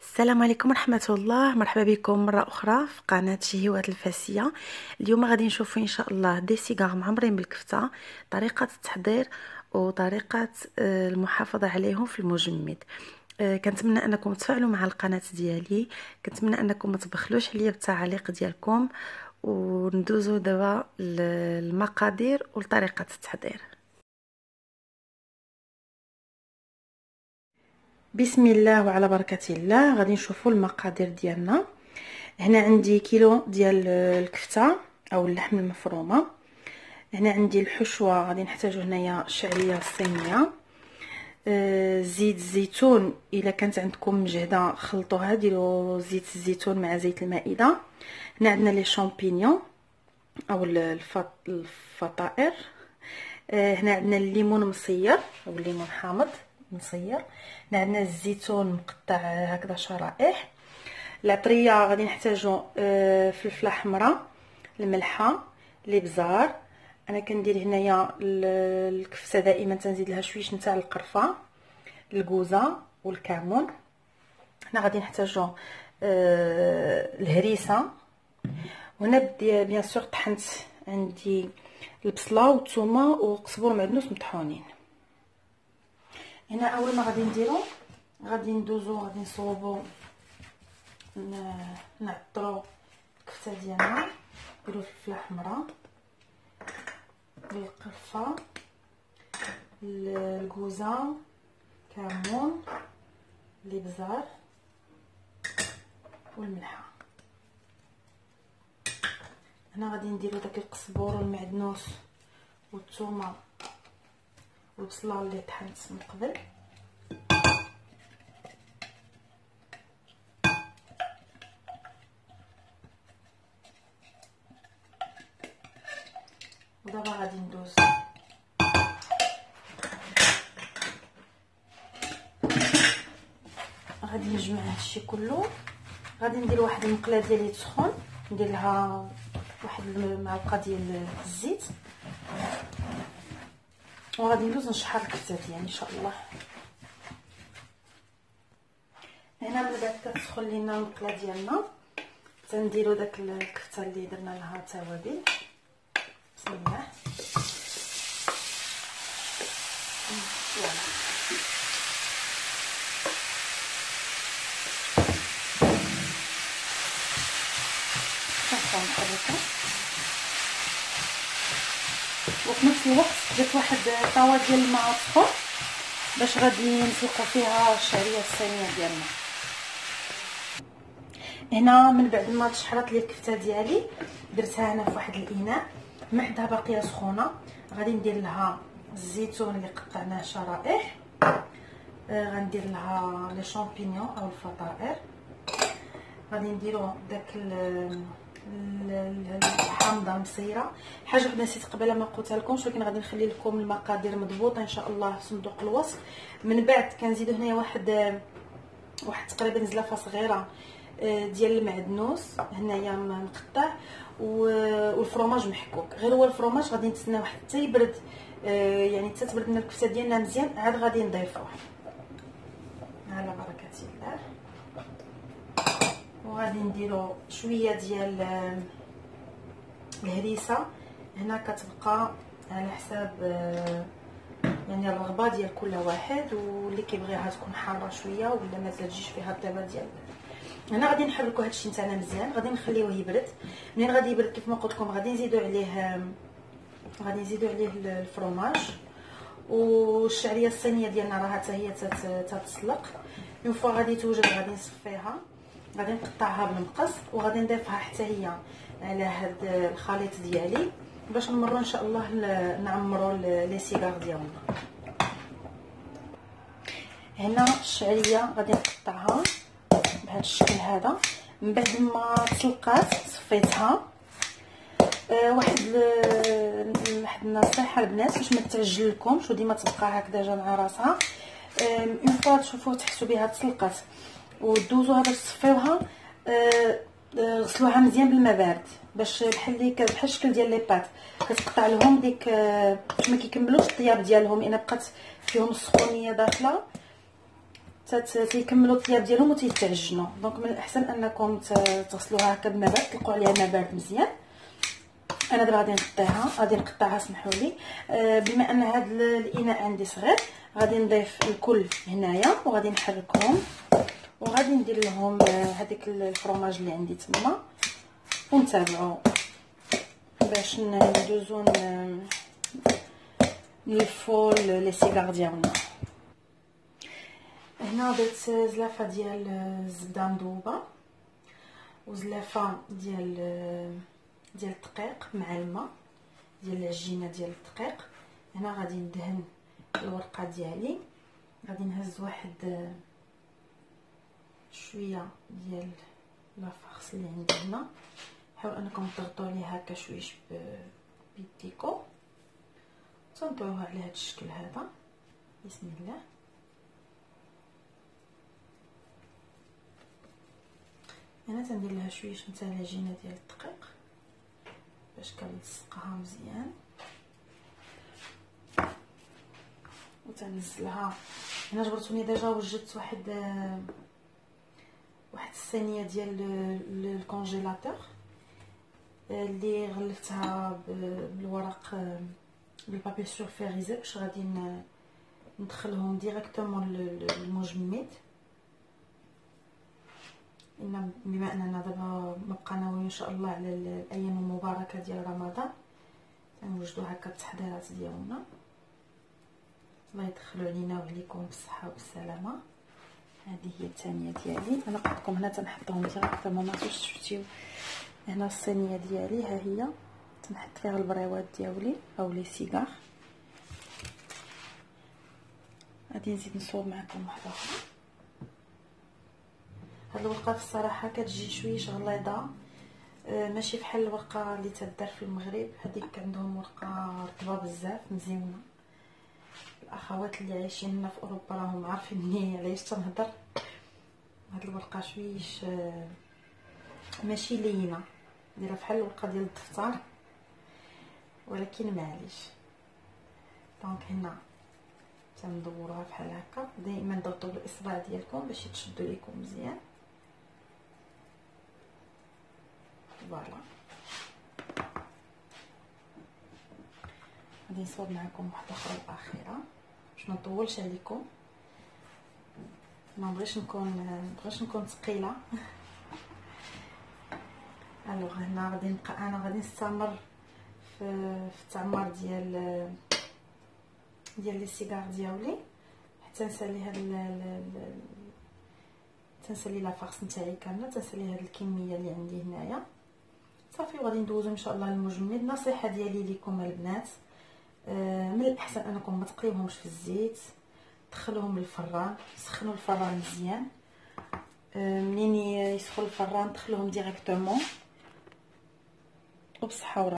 السلام عليكم ورحمة الله. مرحبا بكم مرة أخرى في قناة شهيوات الفاسية. اليوم غادي نشوفوا إن شاء الله دي سيجار معمرين بالكفتة، طريقة التحضير وطريقة المحافظة عليهم في المجمد. كنتمنى انكم تفاعلوا مع القناة ديالي، كنتمنى انكم ما تبخلوش عليا بالتعاليق ديالكم، وندوزو دابا المقادير وطريقة التحضير. بسم الله وعلى بركة الله. غادي نشوفوا المقادير ديالنا. هنا عندي كيلو ديال الكفته او اللحم المفرومه. هنا عندي الحشوه، غادي نحتاجو هنايا الشعريه الصينيه، زيت الزيتون الا كانت عندكم مجهده خلطوها، ديروا زيت الزيتون مع زيت المائده. هنا عندنا لي شامبينيون او الفطائر. هنا عندنا الليمون مصير او الليمون حامض مصير. هنا عندنا الزيتون مقطع هكذا شرائح. العطريه غادي نحتاجو فلفله حمراء، الملحه، الابزار. انا كندير هنايا الكفته دائما تنزيد لها شويش نتاع القرفه، الكوزه والكمون. هنا غادي نحتاجو الهريسه. وهنا بدي بيان سور طحنت عندي البصله والثومه وقزبور معدنوس مطحونين. هنا اول ما غادي نديرو غادي ندوزو، غادي نصوبو نعطرو الكفته ديالنا. نديرو الفلفله حمراء، القرفه، الكوزه، كمون، الابزار والملحه. هنا غادي نديرو داك القزبور والمعدنوس والثومه والبصله اللي طحنت من قبل. ودابا غادي ندوز غادي نجمع هادشي كله. غادي ندير واحد المقله ديالي تسخن، ندير لها واحد المعلقه ديال الزيت، وغادي ندوز نشحر الكفته ديالي ان شاء الله. هنا من بعد كتسخن لينا المقله ديالنا، تنديرو داك الكفته اللي درنا لها توابل. بسم الله. فوالا نحركها. وفي نفس الوقت درت واحد طاوه ديال الماء سخون باش غادي نسلقوا فيها الشعريه الصينيه ديالنا. هنا من بعد ما تشحرت لي الكفته ديالي درتها هنا في واحد الاناء محدها باقيه سخونه. غادي ندير لها الزيتون اللي قطعناه شرائح، غندير لها لي شامبينيون او الفطائر، غادي نديرو داك الحامضه مصيره. حاجه وحده نسيت قبل ما قلتها لكمش، ولكن غادي نخلي لكم المقادير مضبوطه ان شاء الله في صندوق الوصف. من بعد كنزيدو هنايا واحد تقريبا زلافه صغيره ديال المعدنوس هنايا مقطع، والفرomاج محكوك. غير هو الفرomاج غادي نتسناو حتى يبرد، يعني حتى تبرد لنا الكفته ديالنا مزيان، عاد غادي نضيفوه على بركه الله. وغادي نديرو شويه ديال الهريسه. هنا كتبقى على حساب يعني الرغبه ديال كل واحد، واللي كيبغيها تكون حاره شويه ولا ما تجيش فيها الطيبه ديال. هنا غادي نحركو هادشي نتاعنا مزيان، غادي نخليوه يبرد. منين غادي يبرد كيف ما قلت لكم غادي نزيدو عليه الفرomاج والشعريه الصينيه ديالنا راها حتى هي تتسلق. اون فوا غادي توجد غادي نصفيها، غادي نقطعها بالمقص وغادي نضيفها حتى هي على هاد الخليط ديالي باش نمرو ان شاء الله نعمرو لي سيجار ديالنا. هنا الشعريه غادي نقطعها بهذا الشكل هذا. من بعد ما تسلقات صفيتها. واحد النصيحه البنات باش ما تعجل لكمش وديما تبقى هكذا جا راسها. اون فوا تشوفوا تحسوا بها تسلقات ودوزوها باش تصفيوها، غسلوها مزيان بالماء بارد باش بحال الشكل ديال لي بات كتقطع لهم ديك باش ما كيكملوش الطياب ديالهم، الا بقات فيهم السخونيه داخله تيكملوا الطياب ديالهم وتيتعجنوا. دونك من الاحسن انكم تغسلوها هكا بما بارد، تلقوا عليها ما بارد مزيان. انا دابا غادي نقطعها سمحوا لي. بما ان هذا الاناء عندي صغير غادي نضيف الكل هنايا وغادي نحركهم وغادي ندير لهم هذيك الفرماج اللي عندي تما ونتابعوا باش ندوزو نلفوا لي سيغار ديالنا. هنا درت زلافه ديال الزبده مذوبه وزلافه ديال الدقيق مع الماء ديال العجينه ديال الدقيق. هنا غادي ندهن الورقه ديالي، غادي نهز واحد شويه ديال لافارس اللي عندي هنا. حاول انكم تضغطوا عليه هكا شويش بيديكو تنطويوها على هذا الشكل هذا. بسم الله. انا تندير لها شويش نتا العجينه ديال الدقيق باش كنلصقها مزيان وتنزلها. هنا جبرتوني ديجا وجدت واحد الصينيه ديال الكونجيلاتور اللي غلفتها بالورق بالبابي سورفيريزي باش غادي ندخلهم ديريكتومون للمجمد. ان بما اننا دابا مبقى ناويين ان شاء الله على الايام المباركه ديال رمضان نوجدوا هكا التحضيرات ديالنا. الله يدخلوا علينا وعليكم بالصحه والسلامه. هذه هي الثانيه ديالي. انا قلت لكم هنا تنحطهم ديريكتومون ما شفتيو. هنا الصينيه ديالي ها هي تنحط فيها البريوات ديالي او لي سيغار. غادي نزيد نصور معكم واحده اخرى. هاد الورقه في الصراحه كتجي شويه غليظه، ماشي بحال الورقه اللي تدار في المغرب. هذيك عندهم ورقه رطبه بزاف مزيونه. الاخوات اللي عايشين هنا في اوروبا راهم عارفين مني علاش تنهضر. هاد الورقه شويش ماشي لينه، دايره بحال الورقه ديال الدفتر ولكن معليش. دونك هنا تندوروها بحال هكا. دائما ضغطوا بالاصبع ديالكم باش تشدوا لكم مزيان. فوالا غادي نصور معكم واحده اخرى الاخيره باش ما نطولش عليكم. ما بغيتش نكون ثقيله. الوغ هنا غادي نبقى انا غادي نستمر في التعمر ديال لي سيغار ديالي حتى نسالي تنسالي لافارس نتاعي كامله، تنسالي هاد الكميه اللي عندي هنايا صافي. وغادي ندوزو ان شاء الله للمجمد. النصيحه ديالي لكم البنات، من الاحسن انكم ما تقليوهمش في الزيت، دخلوهم للفران، سخنوا الفران مزيان. منين يسخن الفران دخلوهم ديريكتومون وبصحه.